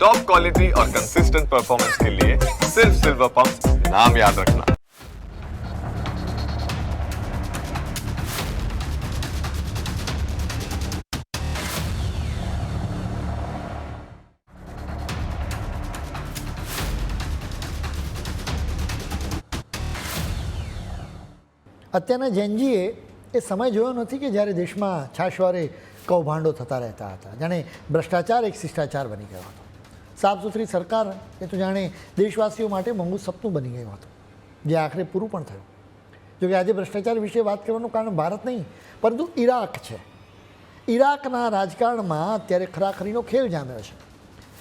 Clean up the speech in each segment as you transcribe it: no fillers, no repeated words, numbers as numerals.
Top quality और consistent performance के लिए सिर्फ सिल्वर पंप नाम याद रखना। અત્યારના જેનજીએ એ સમય જોયો નથી કે જ્યારે દેશમાં છાશવારે કૌભાંડો થતા રહેતા હતા, જાણે ભ્રષ્ટાચાર એક શિષ્ટાચાર બની ગયો હતો. સાફ સુથરી સરકાર એ તો જાણે દેશવાસીઓ માટે મોંઘું સપનું બની ગયું હતું, જે આખરે પૂરું પણ થયું. જોકે આજે ભ્રષ્ટાચાર વિશે વાત કરવાનું કારણ ભારત નહીં પરંતુ ઈરાક છે. ઈરાકના રાજકારણમાં અત્યારે ખરાખરીનો ખેલ જામ્યો છે.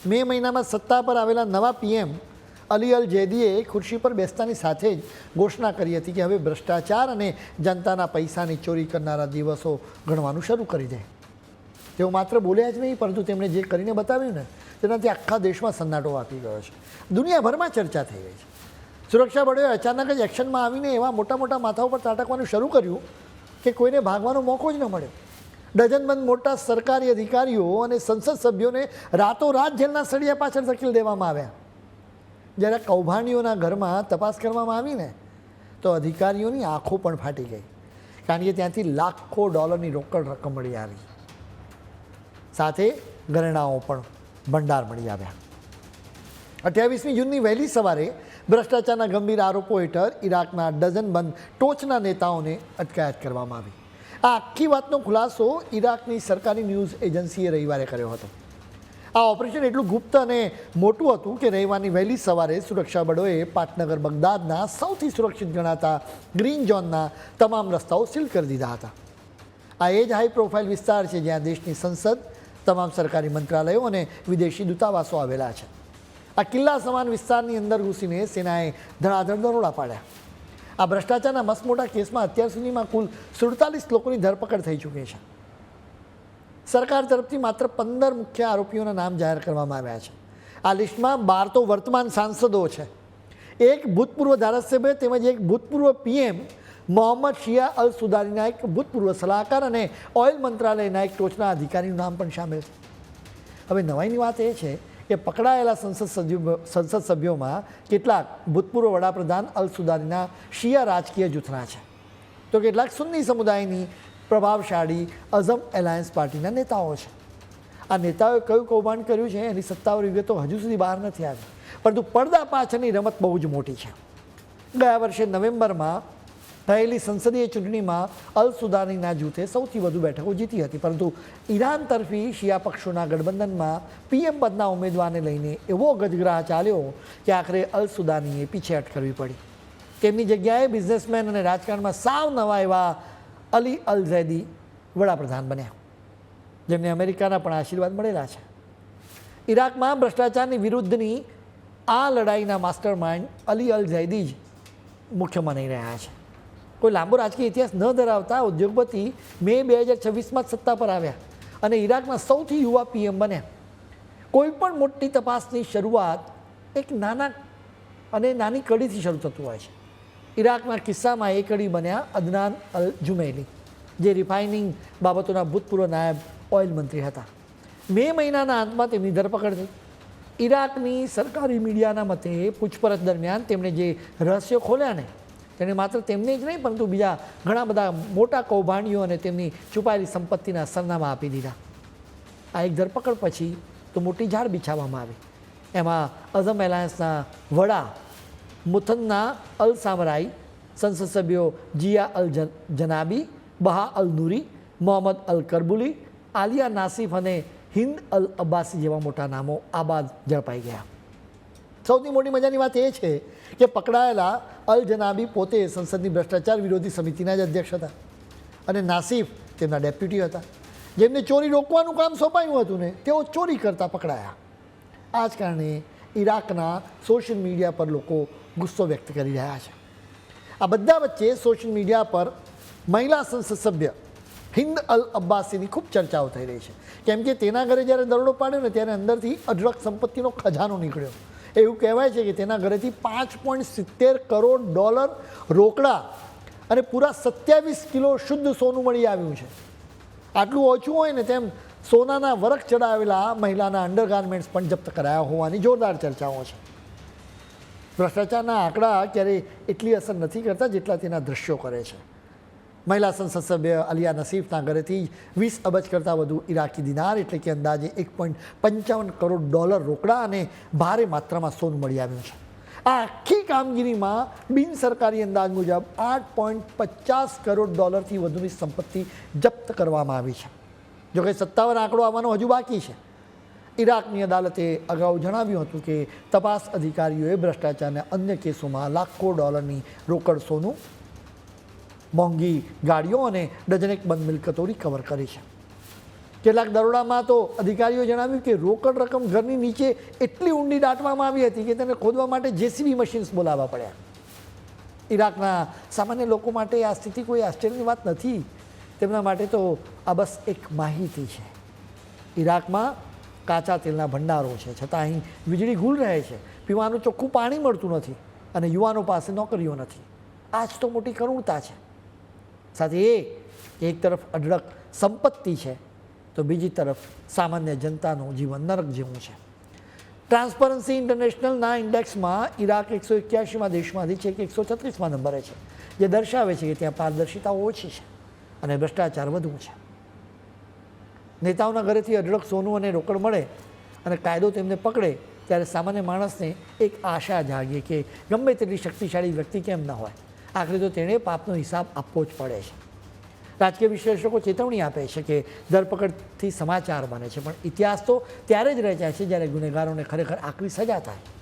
મે મહિનામાં સત્તા પર આવેલા નવા પીએમ અલી અલ જૈદીએ ખુરશી પર બેસતાની સાથે જ ઘોષણા કરી હતી કે હવે ભ્રષ્ટાચાર અને જનતાના પૈસાની ચોરી કરનારા દિવસો ગણવાનું શરૂ કરી દે. તેઓ માત્ર બોલ્યા જ નહીં પરંતુ તેમણે જે કરીને બતાવ્યું ને તેનાથી આખા દેશમાં સન્નાટો વાપી ગયો છે. દુનિયાભરમાં ચર્ચા થઈ રહી છે. સુરક્ષા બળોએ અચાનક જ એક્શનમાં આવીને એવા મોટા મોટા માથા ઉપર ત્રાટકવાનું શરૂ કર્યું કે કોઈને ભાગવાનો મોકો જ ન મળ્યો. ડઝનબંધ મોટા સરકારી અધિકારીઓ અને સંસદ સભ્યોને રાતોરાત જેલના સળિયા પાછળ ધકેલી દેવામાં આવ્યા. જ્યારે કૌભાંડીઓના ઘરમાં તપાસ કરવામાં આવીને તો અધિકારીઓની આંખો પણ ફાટી ગઈ, કારણ કે ત્યાંથી લાખો ડોલરની રોકડ રકમ મળી આવી, સાથે ઘરેણાઓ પણ ભંડાર મળી આવ્યા. 28મી જૂનની વહેલી સવારે ભ્રષ્ટાચારના ગંભીર આરોપો હેઠળ ઈરાકના ડઝનબંધ ટોચના નેતાઓને અટકાયત કરવામાં આવી. આ આખી વાતનો ખુલાસો ઈરાકની સરકારી ન્યૂઝ એજન્સીએ રવિવારે કર્યો હતો. આ ઓપરેશન એટલું ગુપ્ત અને મોટું હતું કે રવિવારની વહેલી સવારે સુરક્ષા બળોએ પાટનગર બગદાદના સૌથી સુરક્ષિત ગણાતા ગ્રીન ઝોનના તમામ રસ્તાઓ સીલ કરી દીધા હતા. આ એ જ હાઈ પ્રોફાઇલ વિસ્તાર છે જ્યાં દેશની સંસદ, તમામ સરકારી મંત્રાલયો અને વિદેશી દૂતાવાસો આવેલા છે. આ કિલ્લા સમાન વિસ્તારની અંદર ઘૂસીને સેનાએ ધડાધડ દરોડા પાડ્યા. આ ભ્રષ્ટાચારના મસમોટા કેસમાં અત્યાર સુધીમાં કુલ 47 લોકોની ધરપકડ થઈ ચૂકી છે. સરકાર તરફથી માત્ર 15 મુખ્ય આરોપીઓના નામ જાહેર કરવામાં આવ્યા છે. આ લિસ્ટમાં 12 તો વર્તમાન સાંસદો છે, એક ભૂતપૂર્વ ધારાસભ્ય તેમજ એક ભૂતપૂર્વ પીએમ મોહમ્મદ શિયા અલ સુદારીના એક ભૂતપૂર્વ સલાહકાર અને ઓઇલ મંત્રાલયના એક ટોચના અધિકારીનું નામ પણ સામેલ છે. હવે નવાઈની વાત એ છે કે પકડાયેલા સંસદ સભ્યોમાં કેટલાક ભૂતપૂર્વ વડાપ્રધાન અલ સુદારીના શિયા રાજકીય જૂથના છે, તો કેટલાક સુન્ની સમુદાયની પ્રભાવશાળી અઝમ એલાયન્સ પાર્ટીના નેતાઓ છે. આ નેતાઓએ કયું કૌભાંડ કર્યું છે એની સત્તાવાર વિગતો હજુ સુધી બહાર નથી આવી, પરંતુ પડદા પાછળની રમત બહુ જ મોટી છે. ગયા વર્ષે નવેમ્બરમાં થયેલી સંસદીય ચૂંટણીમાં અલ સુદારીના જૂથે સૌથી વધુ બેઠકો જીતી હતી, પરંતુ ઈરાન તરફી શિયા પક્ષોના ગઠબંધનમાં પીએમ પદના ઉમેદવારને લઈને એવો ગજગ્રાહ ચાલ્યો કે આખરે અલ સુદારીએ પીછેહટ કરવી પડી. તેમની જગ્યાએ બિઝનેસમેન અને રાજકારણમાં સાવ નવા એવા અલી અલ ઝૈદી વડાપ્રધાન બન્યા, જેમને અમેરિકાના પણ આશીર્વાદ મળેલા છે. ઈરાકમાં ભ્રષ્ટાચારની વિરુદ્ધની આ લડાઈના માસ્ટર માઇન્ડ અલી અલ ઝૈદી જ મુખ્ય મનાઈ રહ્યા છે. કોઈ લાંબો રાજકીય ઇતિહાસ ન ધરાવતા ઉદ્યોગપતિ મે 2026માં સત્તા પર આવ્યા અને ઈરાકના સૌથી યુવા પીએમ બન્યા. કોઈ પણ મોટી તપાસની શરૂઆત એક નાની કડીથી શરૂ થતું હોય છે. ઈરાકના કિસ્સામાં એ કડી બન્યા અદનાન અલ જુમૈલી, જે રિફાઇનિંગ બાબતોના ભૂતપૂર્વ નાયબ ઓઇલ મંત્રી હતા. મે મહિનાના અંતમાં તેમની ધરપકડ થઈ. ઈરાકની સરકારી મીડિયાના મતે પૂછપરછ દરમિયાન તેમણે જે રહસ્યો ખોલ્યા ને તેણે માત્ર તેમને જ નહીં પરંતુ બીજા ઘણા બધા મોટા કૌભાંડીઓ અને તેમની છુપાયેલી સંપત્તિના સરનામા આપી દીધા. આ એક ધરપકડ પછી તો મોટી ઝાડ બિછાવવામાં આવી. એમાં અઝમ એલાયન્સના વડા મુથન્ના અલ સામરાઈ, સંસદ સભ્યો જિયા અલ જનાબી, બહા અલ નૂરી, મોહમ્મદ અલ કરબુલી, આલિયા નાસિફ અને હિન્દ અલ અબ્બાસી જેવા મોટા નામો આ બાદ ઝડપાઈ ગયા. સૌથી મોટી મજાની વાત એ છે કે પકડાયેલા અલ જનાબી પોતે સંસદની ભ્રષ્ટાચાર વિરોધી સમિતિના જ અધ્યક્ષ હતા અને નાસિફ તેમના ડેપ્યુટી હતા. જેમને ચોરી રોકવાનું કામ સોંપાયું હતું ને તેઓ ચોરી કરતા પકડાયા. આ જ કારણે ઈરાકના સોશિયલ મીડિયા પર લોકો ગુસ્સો વ્યક્ત કરી રહ્યા છે. આ બધા વચ્ચે સોશિયલ મીડિયા પર મહિલા સંસદ સભ્ય હિન્દ અલ અબ્બાસીની ખૂબ ચર્ચાઓ થઈ રહી છે, કેમ કે તેના ઘરે જ્યારે દરોડો પાડ્યો ને ત્યારે અંદરથી અઢળક સંપત્તિનો ખજાનો નીકળ્યો. એવું કહેવાય છે કે તેના ઘરેથી $5.70 કરોડ રોકડા અને પૂરા 27 કિલો શુદ્ધ સોનું મળી આવ્યું છે. આટલું ઓછું હોય ને તેમ સોનાના વરખ ચડાવેલા મહિલાના અંડરગાર્મેન્ટ્સ પણ જપ્ત કરાયા હોવાની જોરદાર ચર્ચાઓ છે. ભ્રષ્ટાચારના આંકડા ક્યારેય એટલી અસર નથી કરતા જેટલા તેના દ્રશ્યો કરે છે. મહિલા સંસદ સભ્ય અલિયા નસીફના ઘરેથી 20 અબજ કરતાં વધુ ઇરાકી દિનાર એટલે કે અંદાજે $1.55 કરોડ રોકડા અને ભારે માત્રામાં સોનું મળી આવ્યું છે. આ આખી કામગીરીમાં બિનસરકારી અંદાજ મુજબ $8.50 કરોડથી વધુની સંપત્તિ જપ્ત કરવામાં આવી છે. જોકે સત્તાવાર આંકડો આવવાનો હજુ બાકી છે. ઇરાકની અદાલતે અગાઉ જણાવ્યું હતું કે તપાસ અધિકારીઓએ ભ્રષ્ટાચારના અન્ય કેસોમાં લાખો ડોલરની રોકડ સોનું, મોંઘી ગાડીઓ અને ડઝનેક બંધ મિલકતો રિકવર કરી છે. કેટલાક દરોડામાં તો અધિકારીઓએ જણાવ્યું કે રોકડ રકમ ઘરની નીચે એટલી ઊંડી દાટવામાં આવી હતી કે તેને ખોદવા માટે જેસીબી મશીન્સ બોલાવવા પડ્યા. ઇરાકના સામાન્ય લોકો માટે આ સ્થિતિ કોઈ આશ્ચર્યની વાત નથી. તેમના માટે તો આ બસ એક માહિતી છે. ઇરાકમાં કાચા તેલના ભંડારો છે, છતાં અહીં વીજળી ગુલ રહે છે, પીવાનું ચોખ્ખું પાણી મળતું નથી અને યુવાનો પાસે નોકરીઓ નથી. આ જ તો મોટી કરુણતા છે. સાથે એ કે એક તરફ અઢળક સંપત્તિ છે તો બીજી તરફ સામાન્ય જનતાનું જીવન નરક જેવું છે. ટ્રાન્સપરન્સી ઇન્ટરનેશનલના ઇન્ડેક્સમાં ઇરાક 181મા દેશમાંથી છે કે 136મા નંબરે છે, જે દર્શાવે છે કે ત્યાં પારદર્શિતા ઓછી છે અને ભ્રષ્ટાચાર વધુ છે. નેતાઓના ઘરેથી અઢળક સોનું અને રોકડ મળે અને કાયદો તેમને પકડે ત્યારે સામાન્ય માણસને એક આશા જાગે કે ગમે તેટલી શક્તિશાળી વ્યક્તિ કેમ ન હોય, આખરે તો તેણે પાપનો હિસાબ આપવો જ પડે છે. રાજકીય વિશ્લેષકો ચેતવણી આપે છે કે ધરપકડથી સમાચાર બને છે, પણ ઇતિહાસ તો ત્યારે જ રચાય છે જ્યારે ગુનેગારોને ખરેખર આકરી સજા થાય.